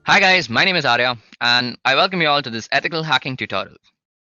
Hi guys, my name is Arya and I welcome you all to this ethical hacking tutorial.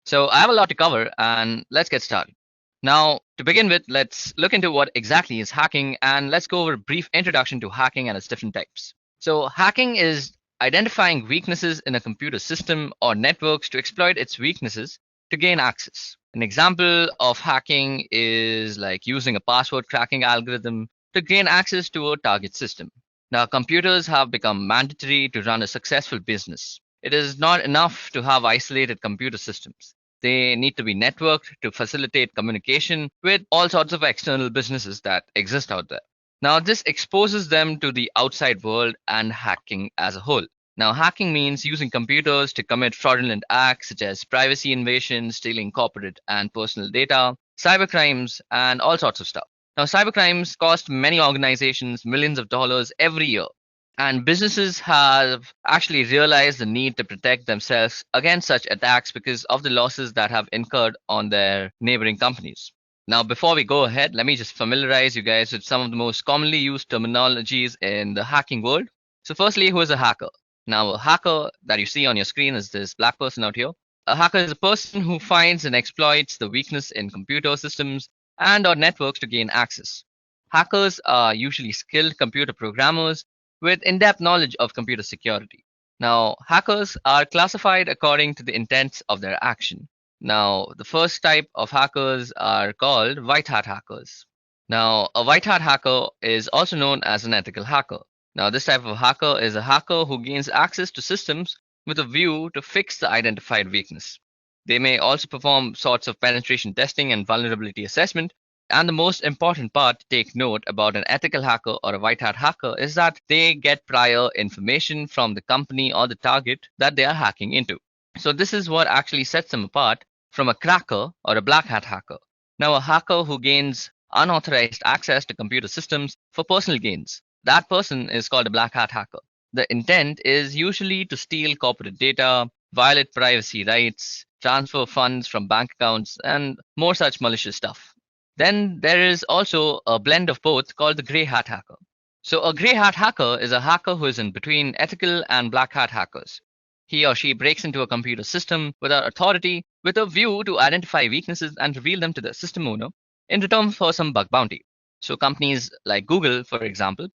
So I have a lot to cover and let's get started. Now to begin with, let's look into what exactly is hacking and let's go over a brief introduction to hacking and its different types. So hacking is identifying weaknesses in a computer system or networks to exploit its weaknesses to gain access. An example of hacking is like using a password cracking algorithm to gain access to a target system. Now, computers have become mandatory to run a successful business. It is not enough to have isolated computer systems. They need to be networked to facilitate communication with all sorts of external businesses that exist out there. Now, this exposes them to the outside world and hacking as a whole. Now, hacking means using computers to commit fraudulent acts such as privacy invasion, stealing corporate and personal data, cybercrimes, and all sorts of stuff. Now, cybercrimes cost many organizations millions of dollars every year, and businesses have actually realized the need to protect themselves against such attacks because of the losses that have incurred on their neighboring companies. Now, before we go ahead, let me just familiarize you guys with some of the most commonly used terminologies in the hacking world. So, firstly, who is a hacker? Now, a hacker that you see on your screen is this black person out here. A hacker is a person who finds and exploits the weakness in computer systems and or networks to gain access. Hackers are usually skilled computer programmers with in-depth knowledge of computer security. Now, hackers are classified according to the intents of their action. Now, the first type of hackers are called white hat hackers. Now, a white hat hacker is also known as an ethical hacker. Now, this type of hacker is a hacker who gains access to systems with a view to fix the identified weakness. They may also perform sorts of penetration testing and vulnerability assessment. And the most important part to take note about an ethical hacker or a white hat hacker is that they get prior information from the company or the target that they are hacking into. So this is what actually sets them apart from a cracker or a black hat hacker. Now, a hacker who gains unauthorized access to computer systems for personal gains, that person is called a black hat hacker. The intent is usually to steal corporate data, violate privacy rights, transfer funds from bank accounts, and more such malicious stuff. Then there is also a blend of both called the gray hat hacker. So a gray hat hacker is a hacker who is in between ethical and black hat hackers. He or she breaks into a computer system without authority with a view to identify weaknesses and reveal them to the system owner in return for some bug bounty. So companies like Google, for example,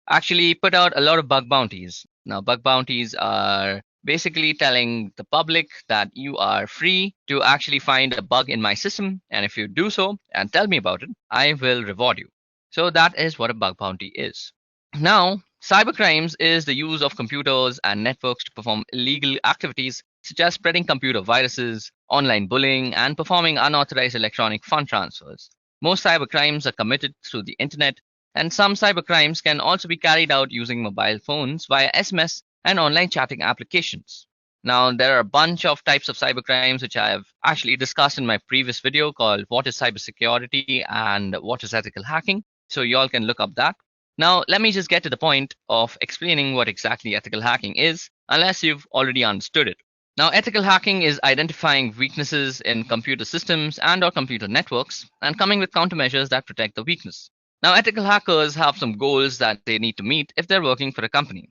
actually put out a lot of bug bounties. Now, bug bounties are basically telling the public that you are free to actually find a bug in my system. And if you do so and tell me about it, I will reward you. So that is what a bug bounty is. Now, cybercrimes is the use of computers and networks to perform illegal activities such as spreading computer viruses, online bullying, and performing unauthorized electronic fund transfers. Most cybercrimes are committed through the internet, and some cybercrimes can also be carried out using mobile phones via SMS and online chatting applications. Now, there are a bunch of types of cybercrimes which I have actually discussed in my previous video called What is Cybersecurity and What is Ethical Hacking. So you all can look up that. Now, let me just get to the point of explaining what exactly ethical hacking is, unless you've already understood it. Now, ethical hacking is identifying weaknesses in computer systems and or computer networks and coming with countermeasures that protect the weakness. Now, ethical hackers have some goals that they need to meet if they're working for a company.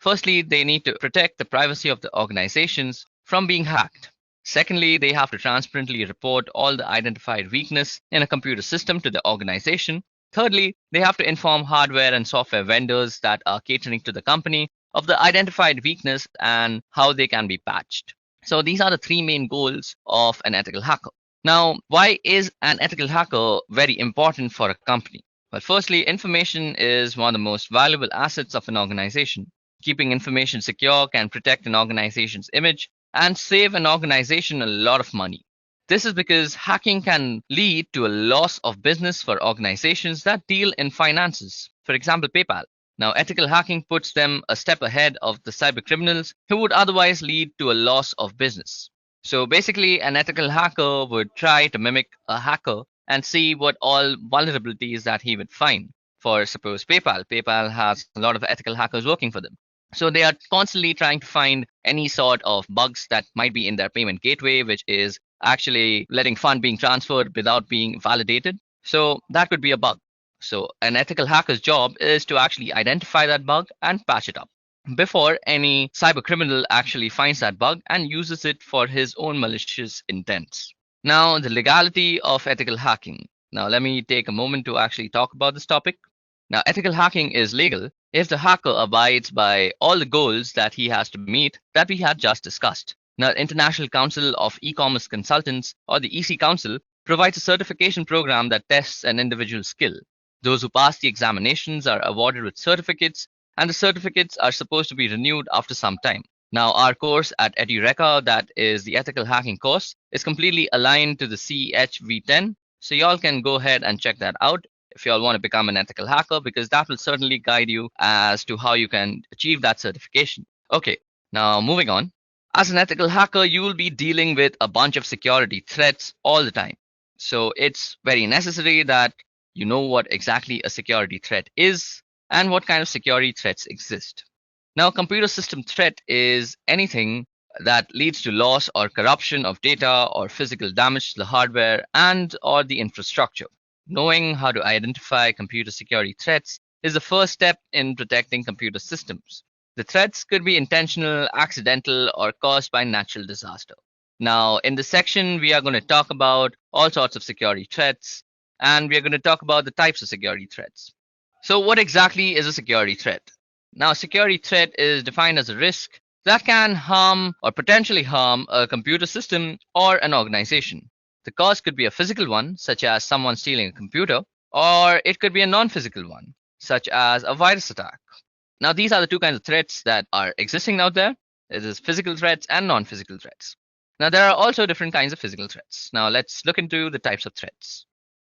Firstly, they need to protect the privacy of the organizations from being hacked. Secondly, they have to transparently report all the identified weakness in a computer system to the organization. Thirdly, they have to inform hardware and software vendors that are catering to the company of the identified weakness and how they can be patched. So these are the three main goals of an ethical hacker. Now, why is an ethical hacker very important for a company? Well, firstly, information is one of the most valuable assets of an organization. Keeping information secure can protect an organization's image and save an organization a lot of money. This is because hacking can lead to a loss of business for organizations that deal in finances. For example, PayPal. Now, ethical hacking puts them a step ahead of the cyber criminals who would otherwise lead to a loss of business. So basically, an ethical hacker would try to mimic a hacker and see what all vulnerabilities that he would find. For suppose PayPal. PayPal has a lot of ethical hackers working for them. So they are constantly trying to find any sort of bugs that might be in their payment gateway, which is actually letting fund being transferred without being validated. So that could be a bug. So an ethical hacker's job is to actually identify that bug and patch it up. before any cyber criminal actually finds that bug and uses it for his own malicious intents. Now, the legality of ethical hacking. Now, let me take a moment to actually talk about this topic. Now, ethical hacking is legal if the hacker abides by all the goals that he has to meet that we had just discussed. Now, the International Council of E-commerce Consultants, or the EC Council, provides a certification program that tests an individual's skill. Those who pass the examinations are awarded with certificates, and the certificates are supposed to be renewed after some time. Now, our course at Edureka, that is the ethical hacking course, is completely aligned to the 𝐂𝐝𝐿10. So y'all can go ahead and check that out if y'all want to become an ethical hacker, because that will certainly guide you as to how you can achieve that certification. Okay, now moving on. As an ethical hacker, you will be dealing with a bunch of security threats all the time. So it's very necessary that you know what exactly a security threat is and what kind of security threats exist. Now, a computer system threat is anything that leads to loss or corruption of data or physical damage to the hardware and or the infrastructure. Knowing how to identify computer security threats is the first step in protecting computer systems. The threats could be intentional, accidental, or caused by natural disaster. Now, in this section, we are going to talk about all sorts of security threats, and we are going to talk about the types of security threats. So what exactly is a security threat? Now, a security threat is defined as a risk that can harm or potentially harm a computer system or an organization. The cause could be a physical one, such as someone stealing a computer, or it could be a non-physical one, such as a virus attack. Now, these are the two kinds of threats that are existing out there. It is physical threats and non-physical threats. Now, there are also different kinds of physical threats. Now, let's look into the types of threats.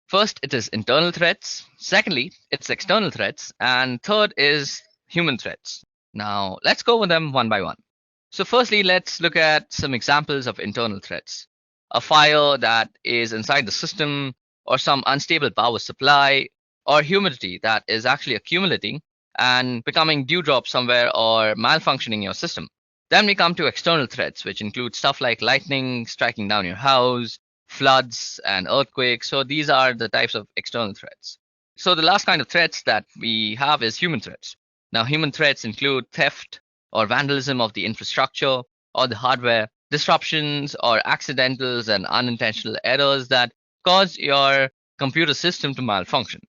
First, it is internal threats. Secondly, it's external threats. And third is human threats. Now, let's go over them one by one. So firstly, let's look at some examples of internal threats. A fire that is inside the system, or some unstable power supply, or humidity that is actually accumulating and becoming dewdrop somewhere or malfunctioning your system. Then we come to external threats, which include stuff like lightning striking down your house, floods, and earthquakes. So these are the types of external threats. So the last kind of threats that we have is human threats. Now, human threats include theft or vandalism of the infrastructure or the hardware, disruptions or accidentals and unintentional errors that cause your computer system to malfunction.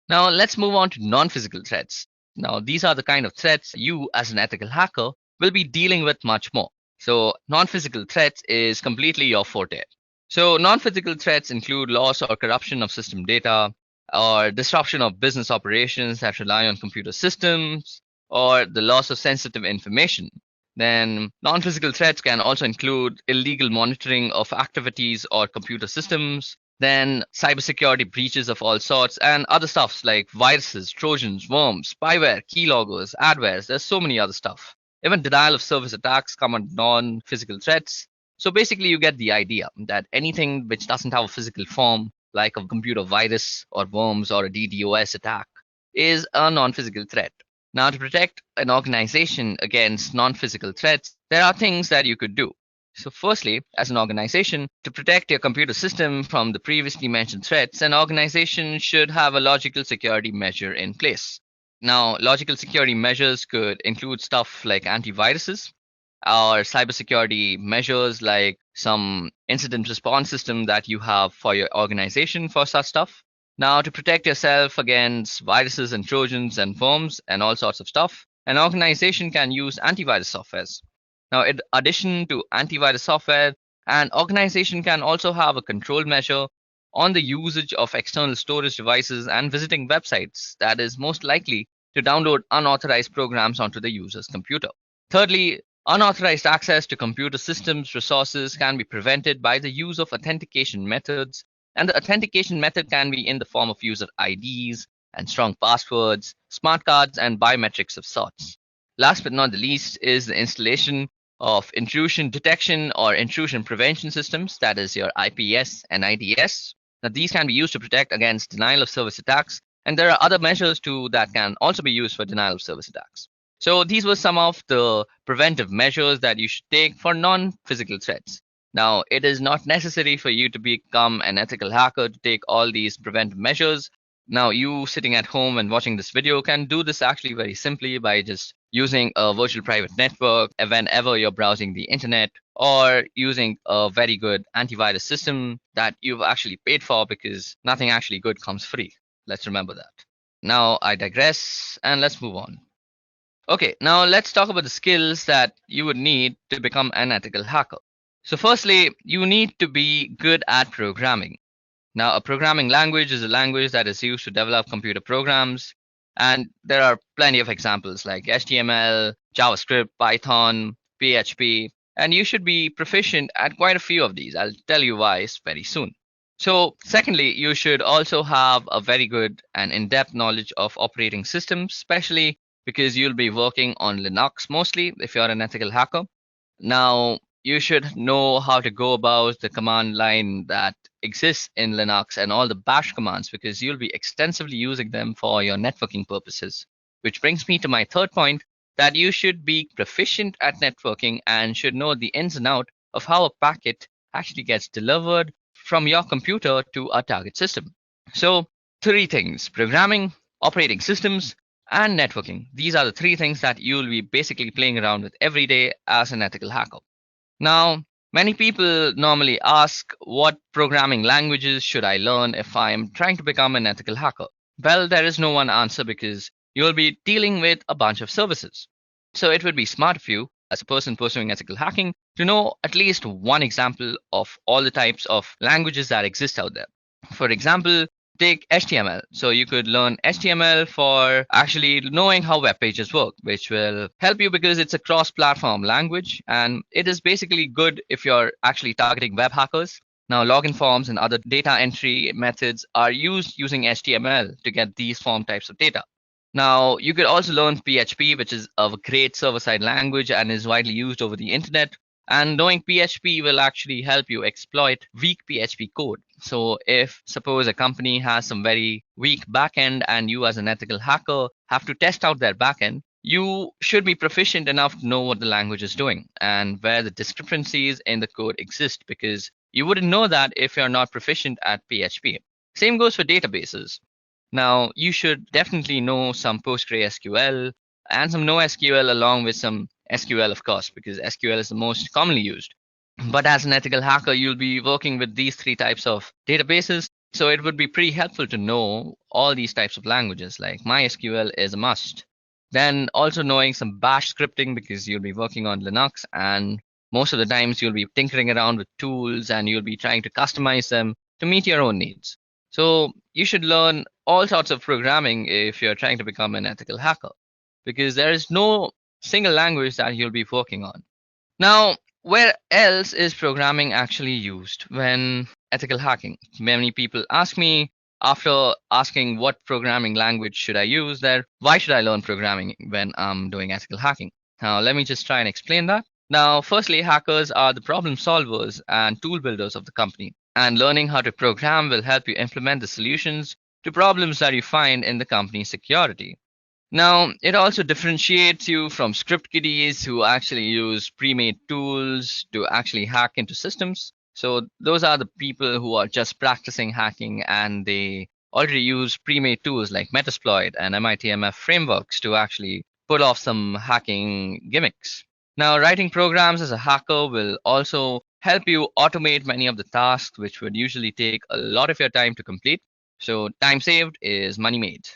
Now, let's move on to non-physical threats. Now, these are the kind of threats you as an ethical hacker will be dealing with much more. So non-physical threats is completely your forte. So non-physical threats include loss or corruption of system data, or disruption of business operations that rely on computer systems, or the loss of sensitive information. Then non-physical threats can also include illegal monitoring of activities or computer systems, then cybersecurity breaches of all sorts, and other stuffs like viruses, trojans, worms, spyware, keyloggers, adwares. There's so many other stuff. Even denial of service attacks come under non-physical threats. So basically you get the idea that anything which doesn't have a physical form, like a computer virus or worms or a DDoS attack, is a non-physical threat. Now, to protect an organization against non-physical threats, there are things that you could do. So firstly, as an organization, to protect your computer system from the previously mentioned threats, an organization should have a logical security measure in place. Now, logical security measures could include stuff like antiviruses or cybersecurity measures like some incident response system that you have for your organization for such stuff. Now, to protect yourself against viruses and trojans and worms and all sorts of stuff, an organization can use antivirus softwares. Now, in addition to antivirus software, an organization can also have a control measure on the usage of external storage devices and visiting websites that is most likely to download unauthorized programs onto the user's computer. Thirdly, unauthorized access to computer systems resources can be prevented by the use of authentication methods, and the authentication method can be in the form of user IDs and strong passwords, smart cards, and biometrics of sorts. Last but not the least is the installation of intrusion detection or intrusion prevention systems, that is your IPS and IDS. Now, these can be used to protect against denial of service attacks, and there are other measures too that can also be used for denial of service attacks. So these were some of the preventive measures that you should take for non-physical threats. Now, it is not necessary for you to become an ethical hacker to take all these preventive measures. Now, you sitting at home and watching this video can do this actually very simply by just using a virtual private network whenever you're browsing the internet, or using a very good antivirus system that you've actually paid for, because nothing actually good comes free. Let's remember that. Now I digress, and let's move on. Okay, now let's talk about the skills that you would need to become an ethical hacker. So firstly, you need to be good at programming. Now, a programming language is a language that is used to develop computer programs, and there are plenty of examples like HTML, JavaScript, Python, PHP, and you should be proficient at quite a few of these. I'll tell you why very soon. So, secondly, you should also have a very good and in-depth knowledge of operating systems, especially because you'll be working on Linux mostly if you're an ethical hacker. Now, you should know how to go about the command line that exists in Linux and all the bash commands, because you'll be extensively using them for your networking purposes. Which brings me to my third point, that you should be proficient at networking and should know the ins and out of how a packet actually gets delivered from your computer to a target system. So, three things: programming, operating systems, and networking. These are the three things that you'll be basically playing around with every day as an ethical hacker. Now, many people normally ask, what programming languages should I learn if I am trying to become an ethical hacker? Well, there is no one answer, because you'll be dealing with a bunch of services. So it would be smart of you, as a person pursuing ethical hacking, to know at least one example of all the types of languages that exist out there. For example, take HTML. So you could learn HTML for actually knowing how web pages work, which will help you because it's a cross-platform language, and it is basically good if you're actually targeting web hackers. Now, login forms and other data entry methods are used using HTML to get these form types of data. Now, you could also learn PHP, which is a great server-side language and is widely used over the internet. And knowing PHP will actually help you exploit weak PHP code. So if suppose a company has some very weak backend and you as an ethical hacker have to test out their backend, you should be proficient enough to know what the language is doing and where the discrepancies in the code exist, because you wouldn't know that if you're not proficient at PHP. Same goes for databases. Now, you should definitely know some PostgreSQL and some NoSQL along with some SQL, of course, because SQL is the most commonly used. But as an ethical hacker, you'll be working with these three types of databases. So it would be pretty helpful to know all these types of languages, like MySQL is a must. Then also knowing some bash scripting, because you'll be working on Linux, and most of the times you'll be tinkering around with tools and you'll be trying to customize them to meet your own needs. So you should learn all sorts of programming if you're trying to become an ethical hacker, because there is no single language that you'll be working on. Now, where else is programming actually used when ethical hacking? Many people ask me, after asking what programming language should I use, that why should I learn programming when I'm doing ethical hacking? Now, let me just try and explain that. Now, firstly, hackers are the problem solvers and tool builders of the company, and learning how to program will help you implement the solutions to problems that you find in the company's security. Now, it also differentiates you from script kiddies who actually use pre-made tools to actually hack into systems. So those are the people who are just practicing hacking and they already use pre-made tools like Metasploit and MITMF frameworks to actually pull off some hacking gimmicks. Now, writing programs as a hacker will also help you automate many of the tasks which would usually take a lot of your time to complete. So time saved is money made.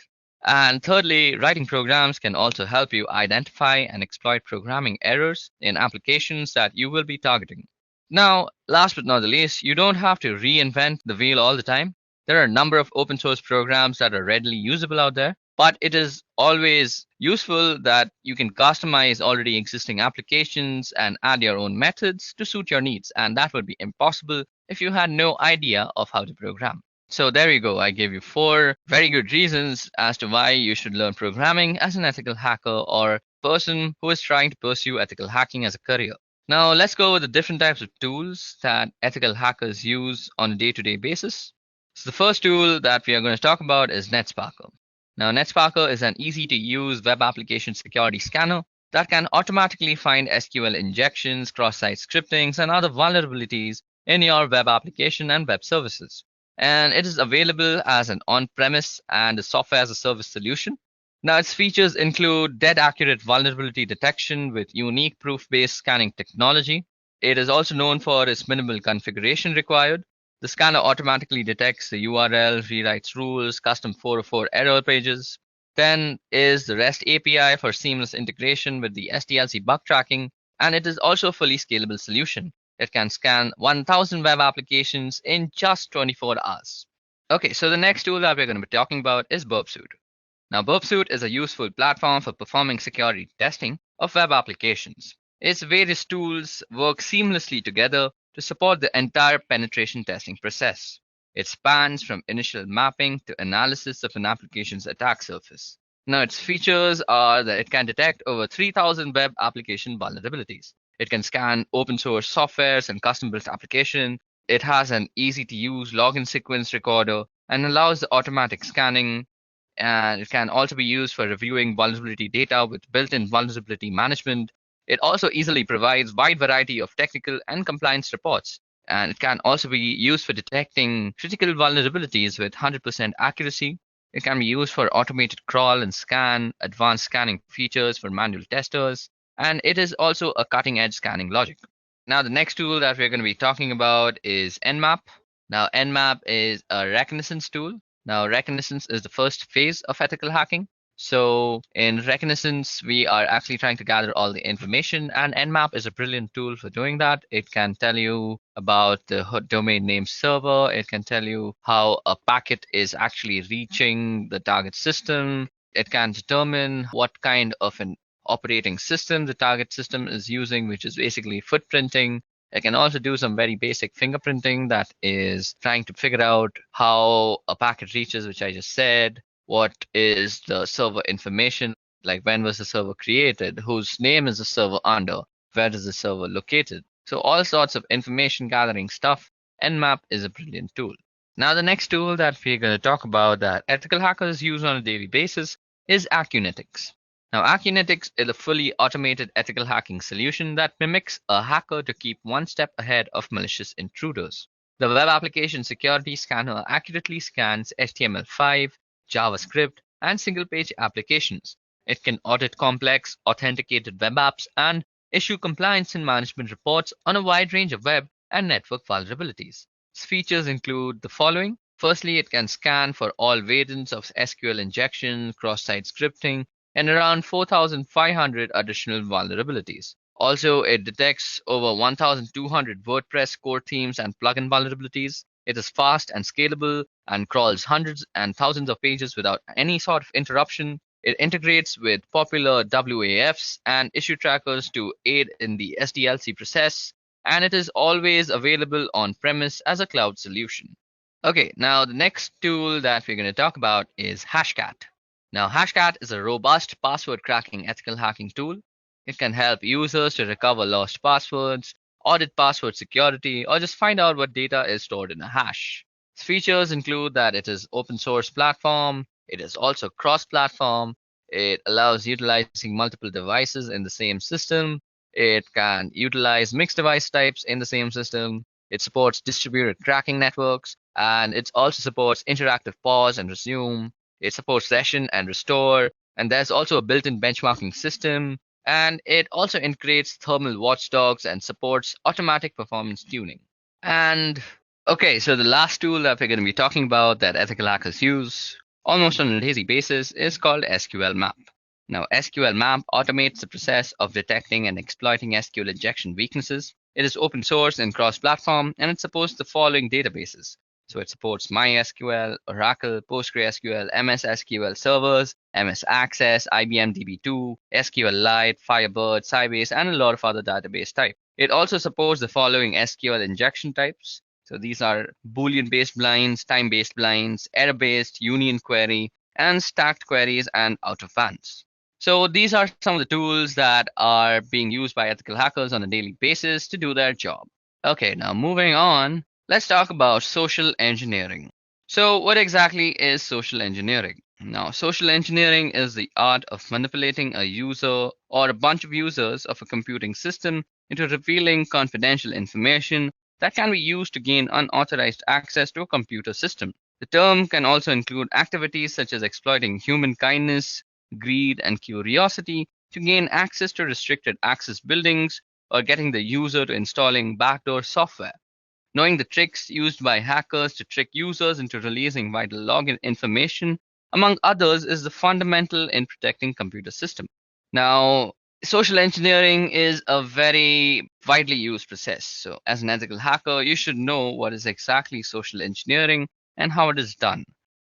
And thirdly, writing programs can also help you identify and exploit programming errors in applications that you will be targeting. Now, last but not the least, you don't have to reinvent the wheel all the time. There are a number of open source programs that are readily usable out there, but it is always useful that you can customize already existing applications and add your own methods to suit your needs. And that would be impossible if you had no idea of how to program. So there you go. I gave you 4 very good reasons as to why you should learn programming as an ethical hacker or person who is trying to pursue ethical hacking as a career. Now let's go with the different types of tools that ethical hackers use on a day-to-day basis. So the first tool that we are going to talk about is NetSparker. Now NetSparker is an easy-to-use web application security scanner that can automatically find SQL injections, cross-site scriptings, and other vulnerabilities in your web application and web services. And it is available as an on-premise and a software as a service solution. Now, its features include dead accurate vulnerability detection with unique proof-based scanning technology. It is also known for its minimal configuration required. The scanner automatically detects the URL, rewrites rules, custom 404 error pages. Then is the REST API for seamless integration with the SDLC bug tracking, and it is also a fully scalable solution. It can scan 1,000 web applications in just 24 hours. Okay, so the next tool that we're going to be talking about is burpsuite. Now, burpsuite is a useful platform for performing security testing of web applications. Its various tools work seamlessly together to support the entire penetration testing process. It spans from initial mapping to analysis of an application's attack surface. Now, its features are that it can detect over 3,000 web application vulnerabilities. It can scan open source softwares and custom built applications. It has an easy to use login sequence recorder and allows the automatic scanning, and it can also be used for reviewing vulnerability data with built-in vulnerability management. It also easily provides wide variety of technical and compliance reports, and it can also be used for detecting critical vulnerabilities with 100% accuracy. It can be used for automated crawl and scan, advanced scanning features for manual testers, and it is also a cutting-edge scanning logic. Now, the next tool that we're going to be talking about is Nmap. Now, Nmap is a reconnaissance tool. Now, reconnaissance is the first phase of ethical hacking. So, in reconnaissance, we are actually trying to gather all the information, and Nmap is a brilliant tool for doing that. It can tell you about the domain name server, it can tell you how a packet is actually reaching the target system, it can determine what kind of an operating system the target system is using, which is basically footprinting. It can also do some very basic fingerprinting that is trying to figure out how a packet reaches, which I just said. What is the server information? Like when was the server created? Whose name is the server under? Where is the server located? So all sorts of information gathering stuff. Nmap is a brilliant tool. Now the next tool that we're going to talk about that ethical hackers use on a daily basis is 𝐸𝐸𝐞. Now, 𝐸𝐸𝐞 is a fully automated ethical hacking solution that mimics a hacker to keep one step ahead of malicious intruders. The web application security scanner accurately scans HTML5, JavaScript, and single-page applications. It can audit complex, authenticated web apps and issue compliance and management reports on a wide range of web and network vulnerabilities. Its features include the following. Firstly, it can scan for all variants of SQL injection, cross-site scripting, and around 4,500 additional vulnerabilities. Also, it detects over 1,200 WordPress core themes and plugin vulnerabilities. It is fast and scalable and crawls hundreds and thousands of pages without any sort of interruption. It integrates with popular WAFs and issue trackers to aid in the SDLC process, and it is always available on premise as a cloud solution. Okay, now the next tool that we're going to talk about is Hashcat. Now, Hashcat is a robust password cracking ethical hacking tool. It can help users to recover lost passwords, audit password security, or just find out what data is stored in a hash. Its features include that it is open source platform, it is also cross-platform, it allows utilizing multiple devices in the same system, it can utilize mixed device types in the same system, it supports distributed cracking networks, and it also supports interactive pause and resume. It supports session and restore, and there's also a built-in benchmarking system, and it also integrates thermal watchdogs and supports automatic performance tuning. And okay, so the last tool that we're going to be talking about that ethical hackers use almost on a daily basis is called SQL Map. Now, SQL Map automates the process of detecting and exploiting SQL injection weaknesses. It is open source and cross-platform, and it supports the following databases. So it supports MySQL, Oracle, PostgreSQL, MS SQL servers, MS Access, IBM DB2, SQLite, Firebird, Sybase, and a lot of other database types. It also supports the following SQL injection types. So these are Boolean-based blinds, time-based blinds, error-based, union query, and stacked queries and out-of-bands. So these are some of the tools that are being used by ethical hackers on a daily basis to do their job. Okay, now moving on. Let's talk about social engineering. So what exactly is social engineering? Now, social engineering is the art of manipulating a user or a bunch of users of a computing system into revealing confidential information that can be used to gain unauthorized access to a computer system. The term can also include activities such as exploiting human kindness, greed, and curiosity to gain access to restricted access buildings or getting the user to installing backdoor software. Knowing the tricks used by hackers to trick users into releasing vital login information, among others, is the fundamental in protecting computer systems. Now, social engineering is a very widely used process. So, as an ethical hacker, you should know what is exactly social engineering and how it is done.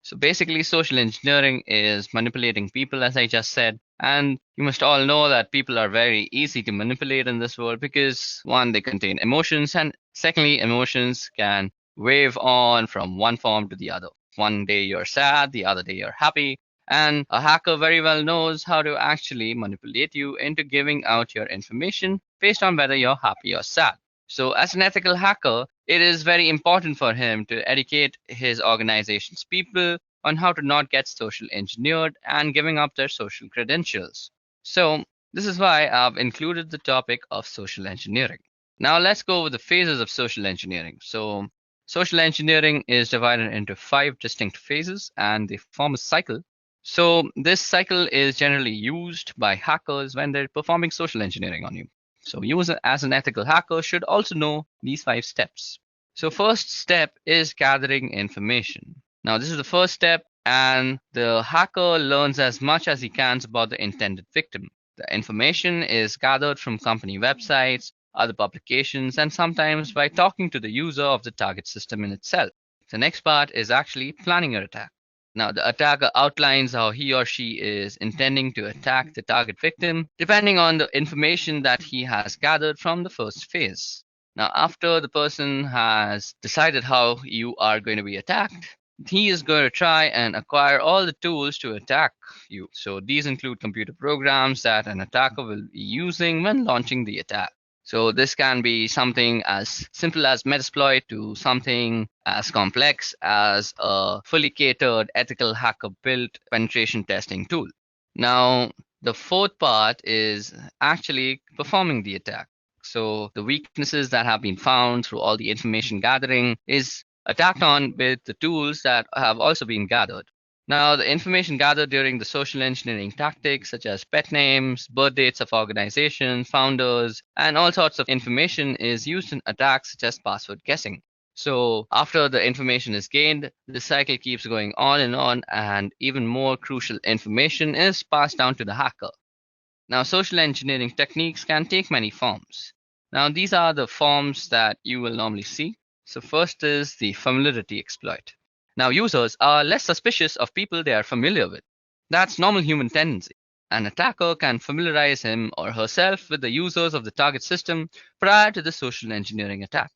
So, basically, social engineering is manipulating people, as I just said. And you must all know that people are very easy to manipulate in this world because, one, they contain emotions, and secondly, emotions can wave on from one form to the other. One day you're sad, the other day you're happy, and a hacker very well knows how to actually manipulate you into giving out your information based on whether you're happy or sad. So, as an ethical hacker, it is very important for him to educate his organization's people on how to not get social engineered and giving up their social credentials. So, this is why I've included the topic of social engineering. Now, let's go over the phases of social engineering. So, social engineering is divided into 5 distinct phases and they form a cycle. So this cycle is generally used by hackers when they're performing social engineering on you. So you as an ethical hacker should also know these 5 steps. So first step is gathering information. Now this is the first step and the hacker learns as much as he can about the intended victim. The information is gathered from company websites, other publications, and sometimes by talking to the user of the target system in itself. The next part is actually planning your attack. Now, the attacker outlines how he or she is intending to attack the target victim, depending on the information that he has gathered from the first phase. Now, after the person has decided how you are going to be attacked, he is going to try and acquire all the tools to attack you. So these include computer programs that an attacker will be using when launching the attack. So this can be something as simple as Metasploit to something as complex as a fully catered ethical hacker built penetration testing tool. Now, the fourth part is actually performing the attack. So the weaknesses that have been found through all the information gathering is attacked on with the tools that have also been gathered. Now, the information gathered during the social engineering tactics, such as pet names, birth dates of organizations, founders, and all sorts of information, is used in attacks such as password guessing. So, after the information is gained, the cycle keeps going on, and even more crucial information is passed down to the hacker. Now, social engineering techniques can take many forms. Now, these are the forms that you will normally see. So, first is the familiarity exploit. Now, users are less suspicious of people they are familiar with. That's normal human tendency. An attacker can familiarize him or herself with the users of the target system prior to the social engineering attack.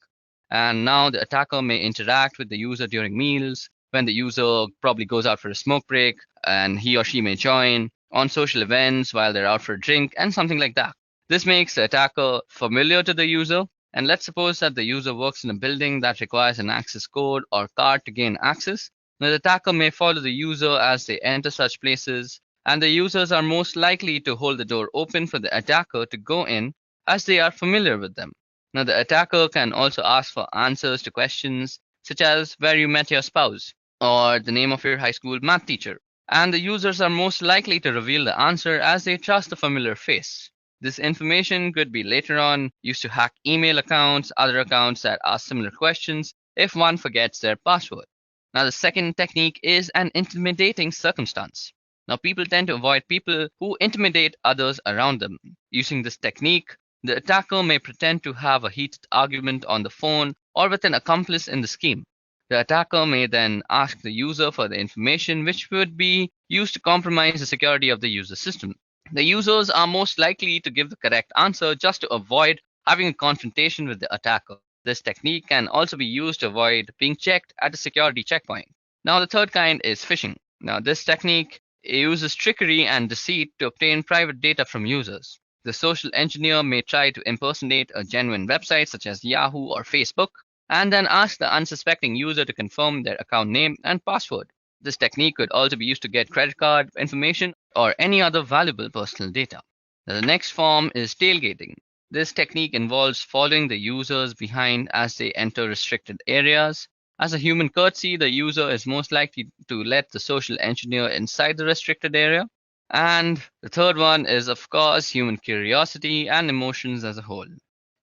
And now the attacker may interact with the user during meals, when the user probably goes out for a smoke break, and he or she may join on social events while they're out for a drink, and something like that. This makes the attacker familiar to the user. And let's suppose that the user works in a building that requires an access code or card to gain access. Now, the attacker may follow the user as they enter such places, and the users are most likely to hold the door open for the attacker to go in as they are familiar with them. Now, the attacker can also ask for answers to questions such as where you met your spouse or the name of your high school math teacher. And the users are most likely to reveal the answer as they trust the familiar face. This information could be later on used to hack email accounts, other accounts that ask similar questions if one forgets their password. Now, the second technique is an intimidating circumstance. Now, people tend to avoid people who intimidate others around them. Using this technique, the attacker may pretend to have a heated argument on the phone or with an accomplice in the scheme. The attacker may then ask the user for the information which would be used to compromise the security of the user system. The users are most likely to give the correct answer just to avoid having a confrontation with the attacker. This technique can also be used to avoid being checked at a security checkpoint. Now, the third kind is phishing. Now, this technique uses trickery and deceit to obtain private data from users. The social engineer may try to impersonate a genuine website such as Yahoo or Facebook, and then ask the unsuspecting user to confirm their account name and password. This technique could also be used to get credit card information or any other valuable personal data. Now, the next form is tailgating. This technique involves following the users behind as they enter restricted areas. As a human courtesy, the user is most likely to let the social engineer inside the restricted area. And the third one is, of course, human curiosity and emotions as a whole.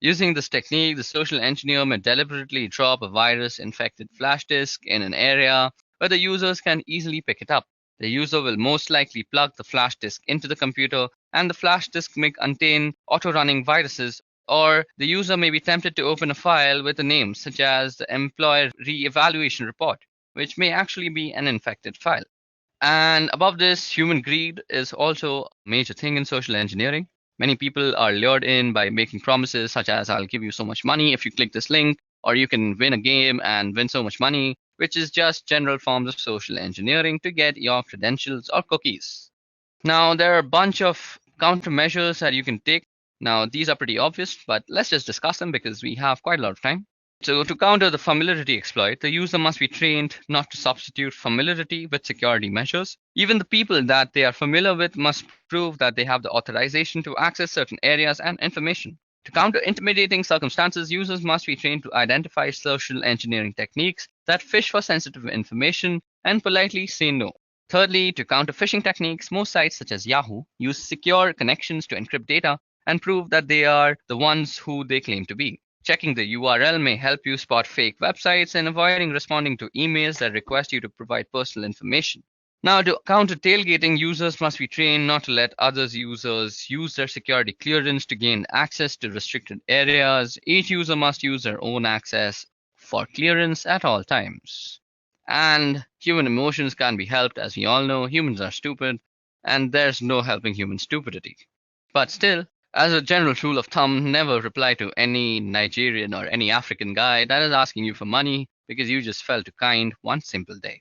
Using this technique, the social engineer may deliberately drop a virus-infected flash disk in an area where the users can easily pick it up. The user will most likely plug the flash disk into the computer, and the flash disk may contain auto-running viruses, or the user may be tempted to open a file with a name such as the employee re-evaluation report, which may actually be an infected file. And above this, human greed is also a major thing in social engineering. Many people are lured in by making promises such as, I'll give you so much money if you click this link, or you can win a game and win so much money, which is just general forms of social engineering to get your credentials or cookies. Now, there are a bunch of countermeasures that you can take. Now, these are pretty obvious, but let's just discuss them because we have quite a lot of time. So to counter the familiarity exploit, the user must be trained not to substitute familiarity with security measures. Even the people that they are familiar with must prove that they have the authorization to access certain areas and information. To counter intimidating circumstances, users must be trained to identify social engineering techniques that fish for sensitive information and politely say no. Thirdly, to counter phishing techniques, most sites such as Yahoo use secure connections to encrypt data and prove that they are the ones who they claim to be. Checking the URL may help you spot fake websites and avoiding responding to emails that request you to provide personal information. Now, to counter tailgating, users must be trained not to let other users use their security clearance to gain access to restricted areas. Each user must use their own access for clearance at all times. And human emotions can be helped. As we all know, humans are stupid, and there's no helping human stupidity. But still, as a general rule of thumb, never reply to any Nigerian or any African guy that is asking you for money because you just felt too kind one simple day.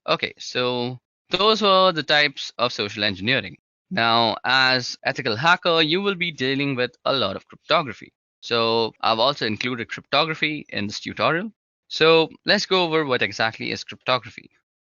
Okay, so those were the types of social engineering. Now, as ethical hacker, you will be dealing with a lot of cryptography. So I've also included cryptography in this tutorial. So let's go over what exactly is cryptography.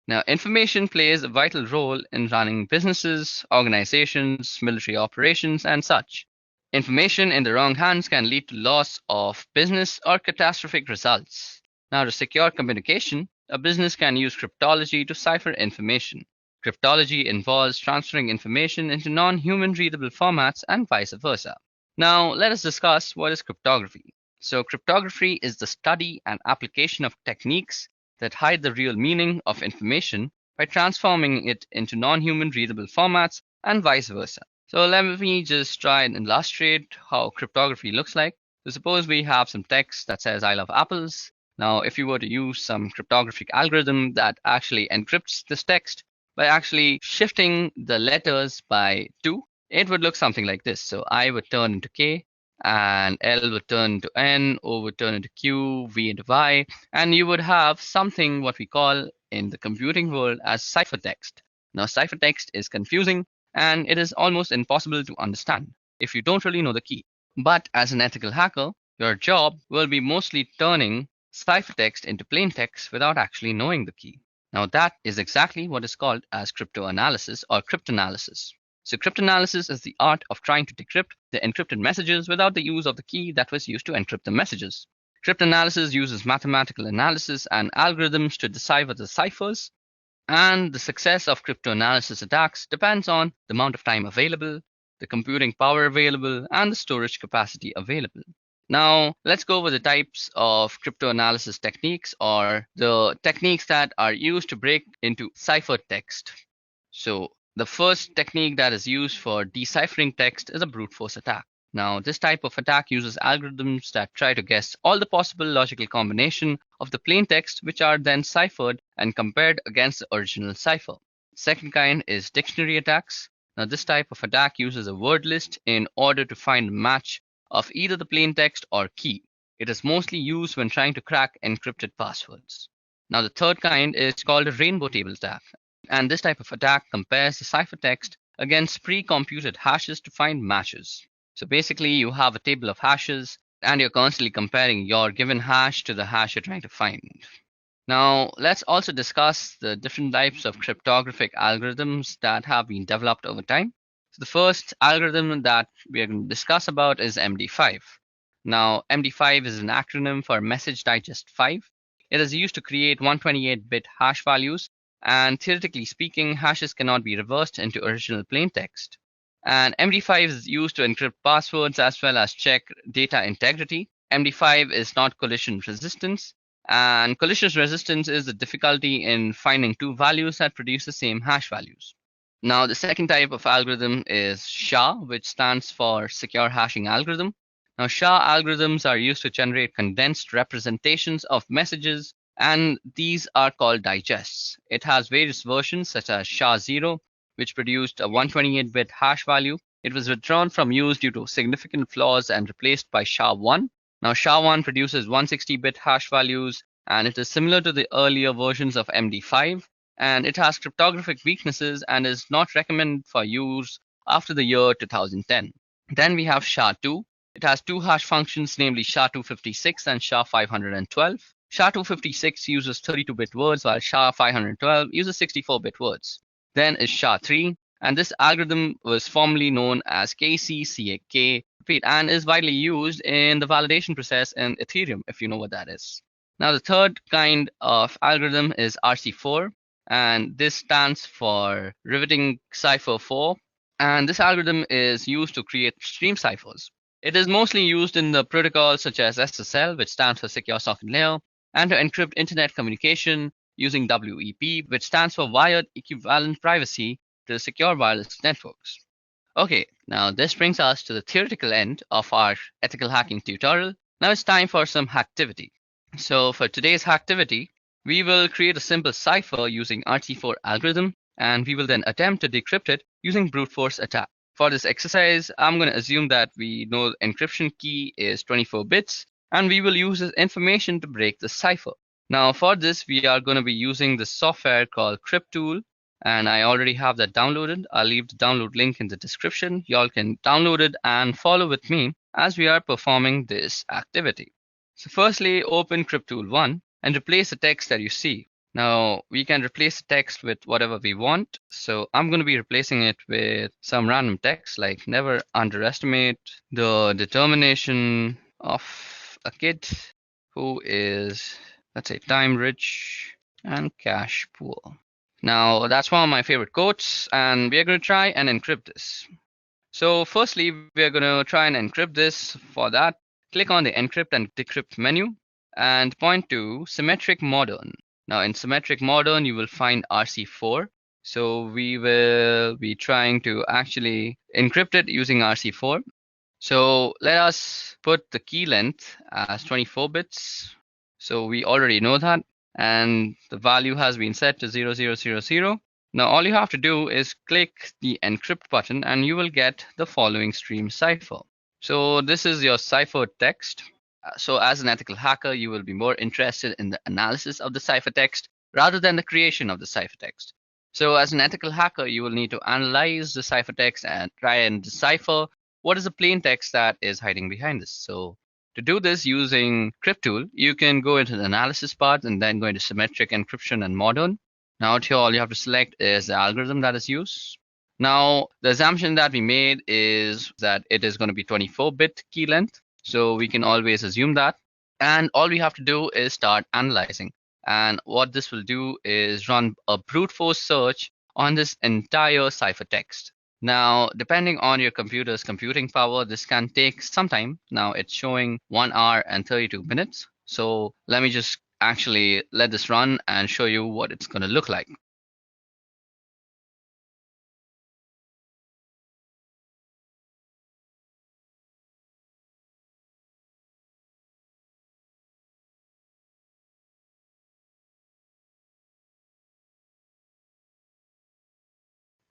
Now, information plays a vital role in running businesses, organizations, military operations, and such. Information in the wrong hands can lead to loss of business or catastrophic results. Now, to secure communication, a business can use cryptology to cipher information. Cryptology involves transferring information into non-human readable formats and vice versa. Now, let us discuss what is cryptography. So, cryptography is the study and application of techniques that hide the real meaning of information by transforming it into non-human readable formats and vice versa. So let me just try and illustrate how cryptography looks like. So suppose we have some text that says I love apples. Now, if you were to use some cryptographic algorithm that actually encrypts this text by actually shifting the letters by 2, it would look something like this. So I would turn into K, and L would turn into N, O would turn into Q, V into Y, and you would have something what we call in the computing world as ciphertext. Now, ciphertext is confusing and it is almost impossible to understand if you don't really know the key. But as an ethical hacker, your job will be mostly turning ciphertext into plain text without actually knowing the key. Now, that is exactly what is called as cryptanalysis or cryptanalysis. So cryptanalysis is the art of trying to decrypt the encrypted messages without the use of the key that was used to encrypt the messages. Cryptanalysis uses mathematical analysis and algorithms to decipher the ciphers, and the success of cryptanalysis attacks depends on the amount of time available, the computing power available, and the storage capacity available. Now, let's go over the types of cryptanalysis techniques or the techniques that are used to break into ciphertext. So, the first technique that is used for deciphering text is a brute force attack. Now, this type of attack uses algorithms that try to guess all the possible logical combination of the plain text, which are then ciphered and compared against the original cipher. Second kind is dictionary attacks. Now, this type of attack uses a word list in order to find a match of either the plain text or key. It is mostly used when trying to crack encrypted passwords. Now, the third kind is called a rainbow table attack. And this type of attack compares the ciphertext against pre-computed hashes to find matches. So basically, you have a table of hashes and you're constantly comparing your given hash to the hash you're trying to find. Now, let's also discuss the different types of cryptographic algorithms that have been developed over time. So the first algorithm that we are going to discuss about is MD5. Now, MD5 is an acronym for Message Digest 5. It is used to create 128-bit hash values, and theoretically speaking, hashes cannot be reversed into original plain text. And MD5 is used to encrypt passwords as well as check data integrity. MD5 is not collision resistance, and collision resistance is the difficulty in finding two values that produce the same hash values. Now, the second type of algorithm is SHA, which stands for Secure Hashing Algorithm. Now, SHA algorithms are used to generate condensed representations of messages, and these are called digests. It has various versions such as SHA-0, which produced a 128-bit hash value. It was withdrawn from use due to significant flaws and replaced by SHA-1. Now, SHA-1 produces 160-bit hash values, and it is similar to the earlier versions of MD5, and it has cryptographic weaknesses and is not recommended for use after the year 2010. Then we have SHA-2. It has two hash functions, namely SHA-256 and SHA-512. SHA-256 uses 32-bit words, while SHA-512 uses 64-bit words. Then is SHA-3, and this algorithm was formerly known as 𝐂𝐶 and is widely used in the validation process in Ethereum, if you know what that is. Now, the third kind of algorithm is RC4, and this stands for Riveting Cipher 4, and this algorithm is used to create stream ciphers. It is mostly used in the protocols such as SSL, which stands for Secure Socket Layer, and to encrypt internet communication using WEP, which stands for Wired Equivalent Privacy to secure wireless networks. Okay, now this brings us to the theoretical end of our ethical hacking tutorial. Now it's time for some hacktivity. So for today's hacktivity, we will create a simple cipher using RC4 algorithm, and we will then attempt to decrypt it using brute force attack. For this exercise, I'm going to assume that we know the encryption key is 24 bits, and we will use this information to break the cipher. Now for this, we are going to be using the software called Cryptool, and I already have that downloaded. I'll leave the download link in the description. Y'all can download it and follow with me as we are performing this activity. So firstly, open Cryptool 1 and replace the text that you see. Now we can replace the text with whatever we want. So I'm going to be replacing it with some random text like never underestimate the determination of a kid who is, let's say, time rich and cash poor. Now that's one of my favorite quotes, and we are going to try and encrypt this. So firstly, we are going to try and encrypt this. For that, click on the encrypt and decrypt menu and point to symmetric modern. Now in symmetric modern, you will find RC4. So we will be trying to actually encrypt it using RC4. So let us put the key length as 24 bits. So we already know that, and the value has been set to 0000. Now all you have to do is click the encrypt button and you will get the following stream cipher. So this is your cipher text. So as an ethical hacker, you will be more interested in the analysis of the ciphertext rather than the creation of the ciphertext. So as an ethical hacker, you will need to analyze the ciphertext and try and decipher what is the plain text that is hiding behind this. So to do this using Cryptool, you can go into the analysis part and then go into symmetric encryption and modern. Now out here, all you have to select is the algorithm that is used. Now the assumption that we made is that it is going to be 24-bit key length. So we can always assume that. And all we have to do is start analyzing. And what this will do is run a brute force search on this entire ciphertext. Now, depending on your computer's computing power, this can take some time. Now it's showing 1 hour and 32 minutes. So let me just actually let this run and show you what it's going to look like.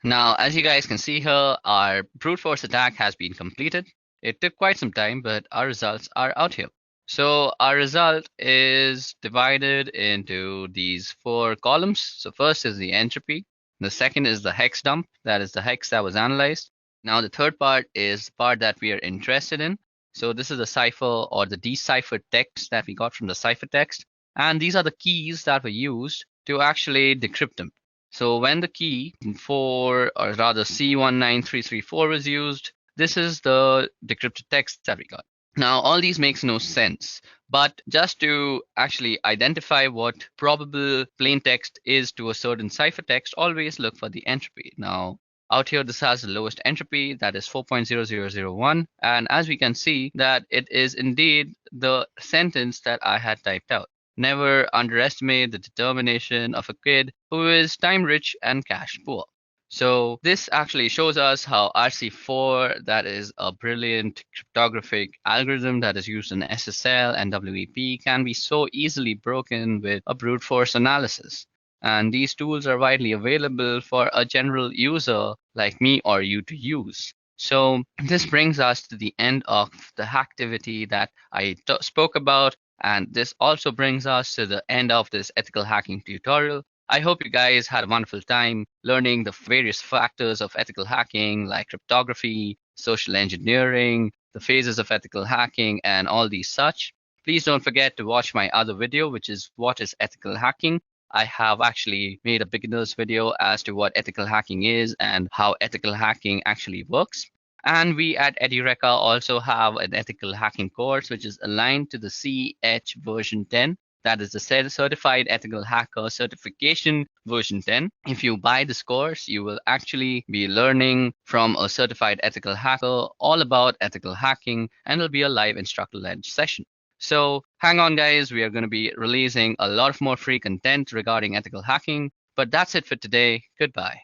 Now, as you guys can see here, our brute force attack has been completed. It took quite some time, but our results are out here. So our result is divided into these 4 columns. So first is the entropy. The second is the hex dump. That is the hex that was analyzed. Now the third part is the part that we are interested in. So this is the cipher or the deciphered text that we got from the ciphertext. And these are the keys that were used to actually decrypt them. So when the key 4, or rather C19334 was used, this is the decrypted text that we got. Now, all these makes no sense, but just to actually identify what probable plain text is to a certain ciphertext, always look for the entropy. Now, out here, this has the lowest entropy, that is 4.0001. And as we can see that it is indeed the sentence that I had typed out. Never underestimate the determination of a kid who is time rich and cash poor. So this actually shows us how RC4, that is a brilliant cryptographic algorithm that is used in SSL and WEP, can be so easily broken with a brute force analysis. And these tools are widely available for a general user like me or you to use. So this brings us to the end of the hacktivity that I spoke about. And this also brings us to the end of this ethical hacking tutorial. I hope you guys had a wonderful time learning the various factors of ethical hacking like cryptography, social engineering, the phases of ethical hacking, and all these such. Please don't forget to watch my other video, which is What is Ethical Hacking? I have actually made a beginner's video as to what ethical hacking is and how ethical hacking actually works. And we at Edureka also have an ethical hacking course, which is aligned to the 𝐂𝐻 version 10. That is the Certified Ethical Hacker Certification version 10. If you buy this course, you will actually be learning from a certified ethical hacker all about ethical hacking, and it'll be a live instructor-led session. So hang on, guys. We are going to be releasing a lot of more free content regarding ethical hacking. But that's it for today. Goodbye.